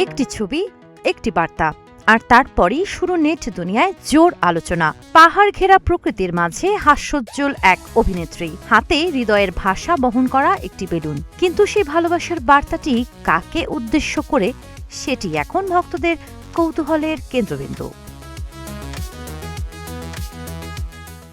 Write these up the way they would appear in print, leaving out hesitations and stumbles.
একটি ছবি, একটি বার্তা, আর তারপরই শুরু নেট দুনিয়ায় জোর আলোচনা। পাহাড় ঘেরা প্রকৃতির মাঝে হাস্যোজ্জ্বল এক অভিনেত্রী, হাতে হৃদয়ের ভাষা বহন করা একটি বেলুন। কিন্তু সেই ভালোবাসার বার্তাটি কাকে উদ্দেশ্য করে, সেটি এখন ভক্তদের কৌতূহলের কেন্দ্রবিন্দু।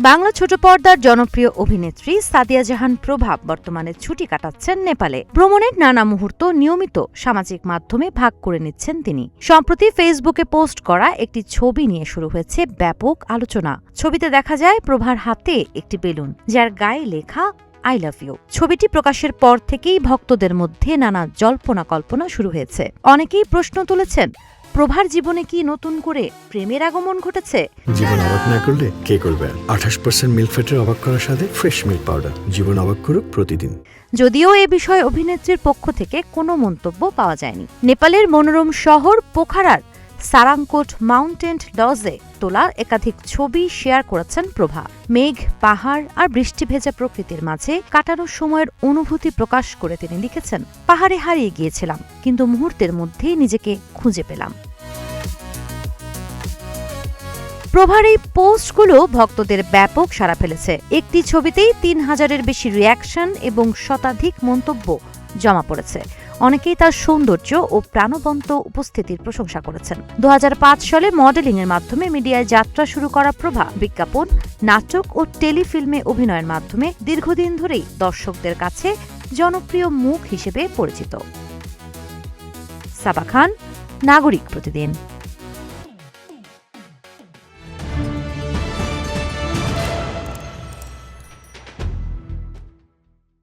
বাংলা ছোট পর্দার জনপ্রিয় অভিনেত্রী সাদিয়া জাহান প্রভা বর্তমানে ছুটি কাটাচ্ছেন নেপালে। ভ্রমণের নানা মুহূর্ত নিয়মিত সামাজিক মাধ্যমে ভাগ করে নিচ্ছেন তিনি। সম্প্রতি ফেসবুকে পোস্ট করা একটি ছবি নিয়ে শুরু হয়েছে ব্যাপক আলোচনা। ছবিতে দেখা যায় প্রভার হাতে একটি বেলুন, যার গায়ে লেখা আই লাভ ইউ। ছবিটি প্রকাশের পর থেকেই ভক্তদের মধ্যে নানা জল্পনা কল্পনা শুরু হয়েছে। অনেকেই প্রশ্ন তুলেছেন, প্রভার জীবনে কি নতুন করে প্রেমের আগমন ঘটেছে? জীবন অবাক না করলে কে করবে? 28% মিল্ক ফ্যাটের অবাক করার সাথে ফ্রেশ মিল্ক পাউডার। জীবন অবাক করুক প্রতিদিন। যদিও এ বিষয়ে অভিনেত্রীর পক্ষ থেকে কোনো মন্তব্য পাওয়া যায়নি। নেপালের মনোরম শহর পোখারার সারাংকোট মাউন্টেন লজে তোলা একাধিক ছবি শেয়ার করেছেন প্রভা। মেঘ, পাহাড় আর বৃষ্টি ভেজা প্রকৃতির মাঝে কাটানোর সময়ের অনুভূতি প্রকাশ করে তিনি লিখেছেন, পাহাড়ে হারিয়ে গিয়েছিলাম, কিন্তু মুহূর্তের মধ্যেই নিজেকে খুঁজে পেলাম। প্রভার এই পোস্টগুলো ভক্তদের ব্যাপক সাড়া ফেলেছে। একটি ছবিতেই 3000-এর বেশি রিয়াকশন এবং শতাধিক মন্তব্য জমা পড়েছে। অনেকেই তার সৌন্দর্য ও প্রাণবন্ত উপস্থিতির প্রশংসা করেছেন। 2005 সালে মডেলিংয়ের মাধ্যমে মিডিয়ায় যাত্রা শুরু করা প্রভা বিজ্ঞাপন, নাটক ও টেলিফিল্মে অভিনয়ের মাধ্যমে দীর্ঘদিন ধরেই দর্শকদের কাছে জনপ্রিয় মুখ হিসেবে পরিচিত। সাবা খান, নাগরিক প্রতিদিন।